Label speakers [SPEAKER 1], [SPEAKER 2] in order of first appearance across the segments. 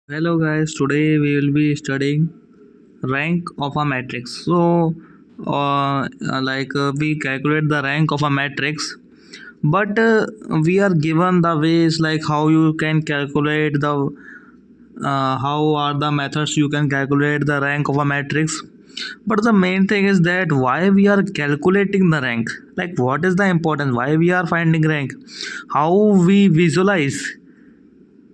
[SPEAKER 1] Hello guys, today we will be studying rank of a matrix. We calculate the rank of a matrix, but we are given the ways like how you can calculate the how are the methods you can calculate the rank of a matrix. But the main thing is that why we are calculating the rank, like what is the importance, why we are finding rank, how we visualize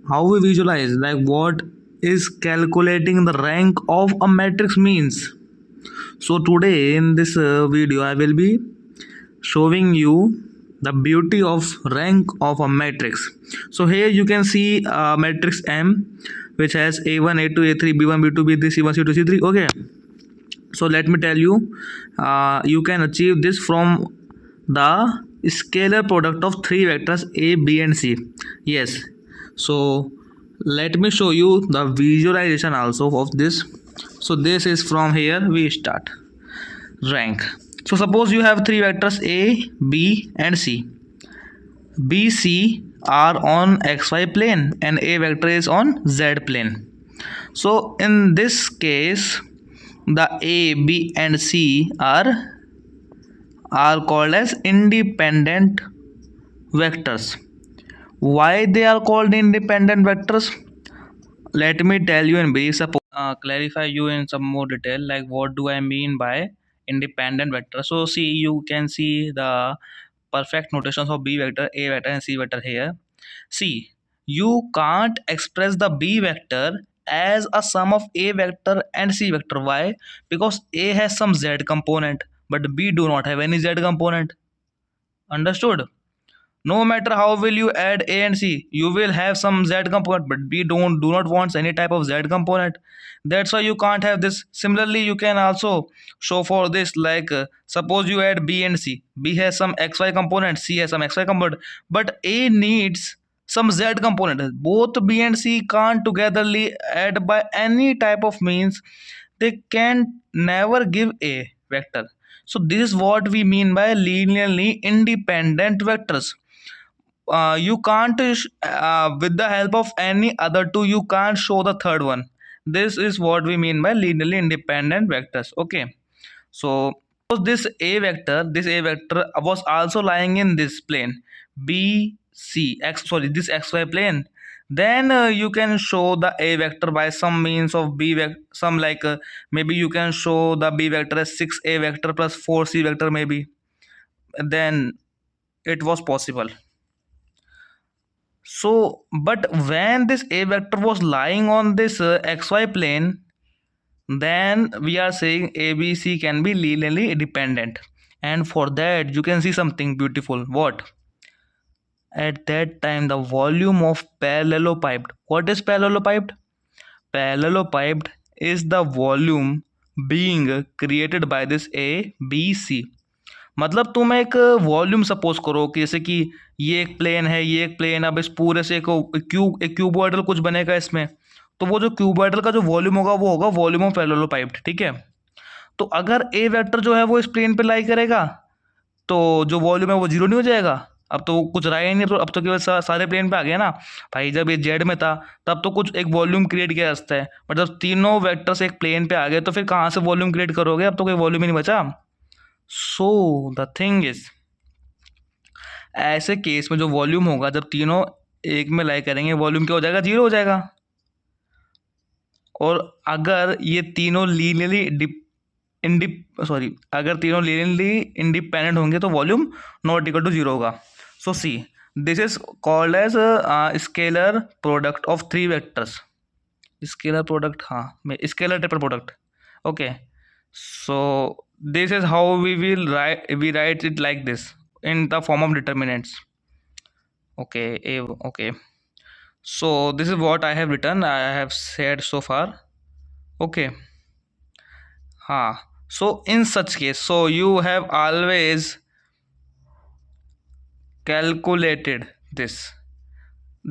[SPEAKER 1] like what is calculating the rank of a matrix means. So today in this video I will be showing you the beauty of rank of a matrix. So here you can see matrix M, which has a1 a2 a3 b1 b2 b3 c1 c2 c3. Okay, so let me tell you, you can achieve this from the scalar product of three vectors a b and c. Yes, so let me show you the visualization also of this. So this is from here we start rank. So suppose you have three vectors a b and c. B C are on xy plane and a vector is on z plane. So in this case the a b and c are called as independent vectors. Why they are called independent vectors? Let me tell you in brief. Suppose clarify you in some more detail, like what do I mean by independent vector. So see, you can see the perfect notations of b vector, a vector and c vector here. See, you can't express the b vector as a sum of a vector and c vector. Why? Because a has some z component but b do not have any z component. Understood? No matter how will you add a and c, you will have some z component, but b do not wants any type of z component. That's why you can't have this. Similarly, you can also show for this, like suppose you add b and c. B has some xy component, c has some xy component, but a needs some z component. Both b and c can't togetherly add by any type of means. They can never give a vector. So this is what we mean by linearly independent vectors. You can't with the help of any other two, you can't show the third one. This is what we mean by linearly independent vectors. Okay, so this a vector was also lying in this plane b c x, sorry, this xy plane. Then you can show the a vector by some means of b vector, some like maybe you can show the b vector as 6a vector plus 4c vector maybe. Then it was possible. So, but when this a vector was lying on this xy plane, then we are saying ABC can be linearly dependent. And for that, you can see something beautiful. What? At that time, the volume of parallelopiped. What is parallelopiped? Parallelopiped is the volume being created by this A, B, C. मतलब तुम एक volume suppose करो कि जैसे कि ये एक plane है, ये एक प्लेन, अब इस पूरे से एक क्यूबॉइडल कुछ बनेगा इसमें, तो वो जो क्यूबॉइडल का जो वॉल्यूम होगा वो होगा वॉल्यूम ऑफ पैरेललोपाइप्ड. ठीक है, तो अगर ए वेक्टर जो है वो इस प्लेन पे लाई करेगा तो जो वॉल्यूम है वो जीरो नहीं हो जाएगा. अब तो कुछ रहा ही नहीं, तो अब तो केवल सारे प्लेन पे आ गया ना भाई. जब ये जेड में था तब तो कुछ एक वॉल्यूम क्रिएट किया रास्ता है, बट जब तीनों वेक्टर्स एक प्लेन पे आ गए तो फिर कहाँ से वॉल्यूम क्रिएट करोगे? अब तो कोई वॉल्यूम ही नहीं बचा. सो द थिंग इज, ऐसे केस में जो वॉल्यूम होगा जब तीनों एक में लाई करेंगे, वॉल्यूम क्या हो जाएगा? जीरो हो जाएगा. और अगर ये तीनों लीनियरली अगर तीनों लीनियरली इंडिपेंडेंट होंगे तो volume not equal to zero होगा. So see, this is called as scalar product of three vectors. Scalar product, हाँ, scalar triple product. Okay, so this is how we write it like this in the form of determinants. Okay, okay, so this is what I have written, I have said so far. Okay, so in such case, so you have always calculated this.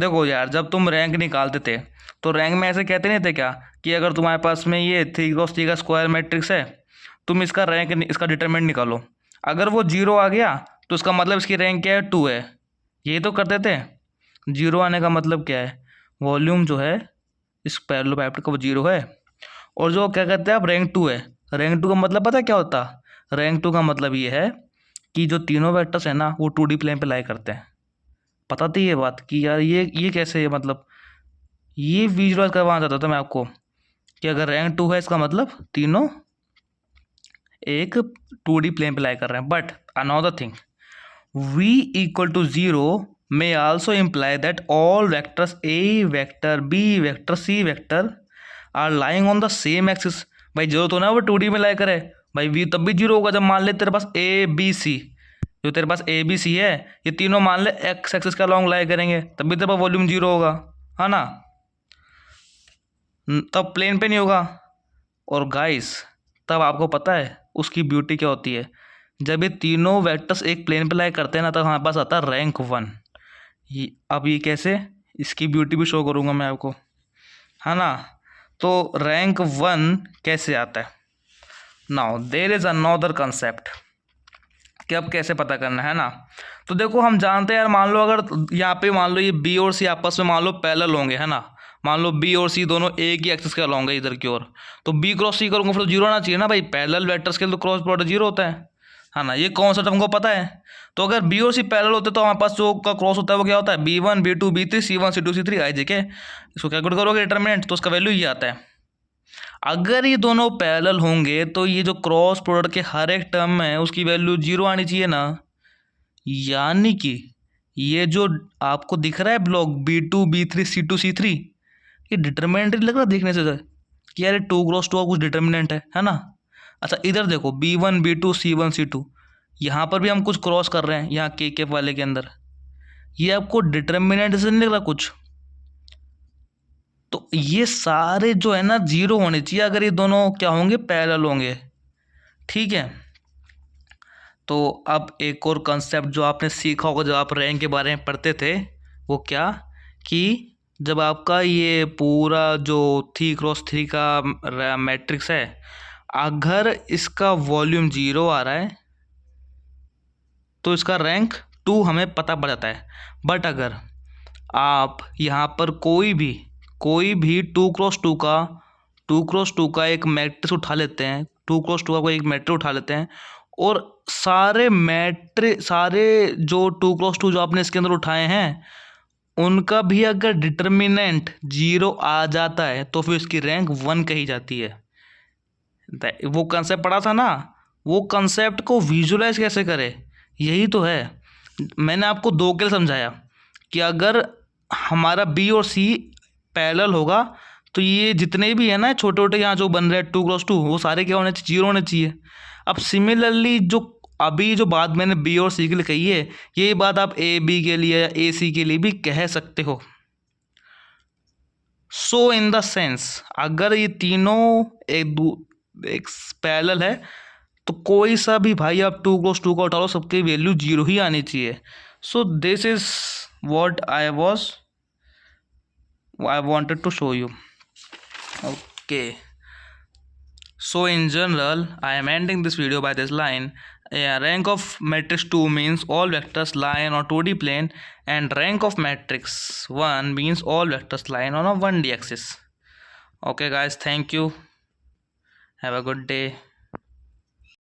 [SPEAKER 1] देखो यार, जब तुम rank निकालते थे तो rank में ऐसे कहते नहीं थे क्या कि अगर तुम्हारे पास में ये 3x3 का स्क्वायर मैट्रिक्स है, तुम इसका रैंक, इसका डिटरमिनेंट निकालो. अगर वो जीरो आ गया तो इसका मतलब इसकी रैंक क्या है? 2 है. यही तो करते थे. जीरो आने का मतलब क्या है? वॉल्यूम जो है इस पैरेललोपैरेप्टिक का वो 0 है। और जो क्या कहते हैं आप रैंक 2 है, रैंक 2 का मतलब पता है क्या होता है? रैंक 2 का मतलब ये है कि जो तीनों वेक्टर्स है ना वो 2D प्लेन पे लाई करते हैं। पता थी ये बात कि यार ये कैसे है, मतलब ये विजुअलाइज करवाना चाहता था मैं आपको कि अगर रैंक 2 है इसका मतलब तीनों एक 2D प्लेन पे लाई कर रहे हैं। But another thing, v equal to 0 may also imply that all vectors a vector b vector c vector are lying on the same axis। भाई जरूरत हो ना वो 2D में लाई करे, भाई v तब भी 0 होगा जब मान ले तेरे पास a b c, जो तेरे पास a b c है ये तीनों मान ले x एक्सिस का लॉन्ग लाई करेंगे, तब भी तेरे पास वॉल्यूम 0 होगा, है ना? तब प्लेन पे नहीं होगा। और गाइस तब आपको पता है उसकी ब्यूटी क्या होती है? जब ये तीनों वेक्टर्स एक प्लेन पे लाई करते हैं ना तब हमारे पास आता है रैंक 1। अब ये कैसे, इसकी ब्यूटी भी शो करूँगा मैं आपको, है ना? तो रैंक 1 कैसे आता है? Now there is another concept कि अब कैसे पता करना है ना। तो देखो हम जानते हैं यार, मान लो अगर यहाँ पे मान लो ये बी और सी आपस में मान लो पैरेलल होंगे, है ना? मान लो बी और सी दोनों एक ही एक्सिस के होंगे इधर की ओर, तो बी क्रॉस सी करूँगा फिर तो 0 आना चाहिए ना भाई, पैरेलल वेक्टर्स के लिए तो क्रॉस प्रोडक्ट 0 होता है ना? ये कॉन्सेप्ट हमको पता है। तो अगर बी और सी पैरेलल होते तो हमारे पास जो का क्रॉस होता है वो क्या होता है? B1 B2 B3 C1 C2 C3 आई जे के। इसको कैलकुलेट करोगे डिटरमिनेंट तो उसका वैल्यू ये आता है। अगर ये दोनों पैरेलल होंगे तो ये जो क्रॉस प्रोडक्ट के हर एक टर्म है उसकी वैल्यू 0 आनी चाहिए ना। यानी कि ये जो आपको दिख रहा है block B2 B3 C2 C3, ये डिटरमिनेंट नहीं लग रहा देखने से कि यार 2 क्रॉस 2 का कुछ डिटरमिनेंट है ना? अच्छा इधर देखो B1 B2 C1 C2, यहाँ पर भी हम कुछ क्रॉस कर रहे हैं यहाँ के कैप वाले के अंदर, ये आपको डिटरमिनेंट से नहीं लग रहा कुछ? तो ये सारे जो है ना 0 होने चाहिए अगर ये दोनों क्या होंगे? पैरेलल होंगे। ठीक है, तो अब एक और कंसेप्ट जो आपने सीखा होगा जब आप रैंक के बारे में पढ़ते थे, वो क्या कि जब आपका ये पूरा जो 3x3 का मैट्रिक्स है, अगर इसका वॉल्यूम 0 आ रहा है तो इसका रैंक 2 हमें पता पड़ जाता है। बट अगर आप यहाँ पर कोई भी 2x2 का एक मैट्रिक्स उठा लेते हैं, 2x2 का कोई एक मैट्रिक्स उठा लेते हैं और सारे जो 2x2 जो आपने इसके अंदर उठाए हैं उनका भी अगर डिटर्मिनेंट 0 आ जाता है तो फिर इसकी रैंक 1 कही जाती है। वो कंसेप्ट पढ़ा था ना, वो कंसेप्ट को विजुलाइज कैसे करें, यही तो है। मैंने आपको 2 के लिए समझाया कि अगर हमारा बी और सी पैरेलल होगा तो ये जितने भी है ना छोटे छोटे यहाँ जो बन रहे हैं 2x2 वो सारे क्या होने चाहिए? 0 होने चाहिए। अब सिमिलरली जो अभी जो बात मैंने बी और सी के लिए कही है यही बात आप ए बी के लिए या ए सी के लिए भी कह सकते हो। सो इन द सेंस अगर ये तीनों एक पैरेलल है तो कोई सा भी भाई आप 2x2 का उठा लो सबकी वैल्यू 0 ही आनी चाहिए। So this is what I wanted to show you. Okay, so in general I am ending this video by this line. Rank of matrix 2 means all vectors lie on a 2D plane and rank of matrix 1 means all vectors lie on a 1D axis. Okay guys, thank you, have a good day.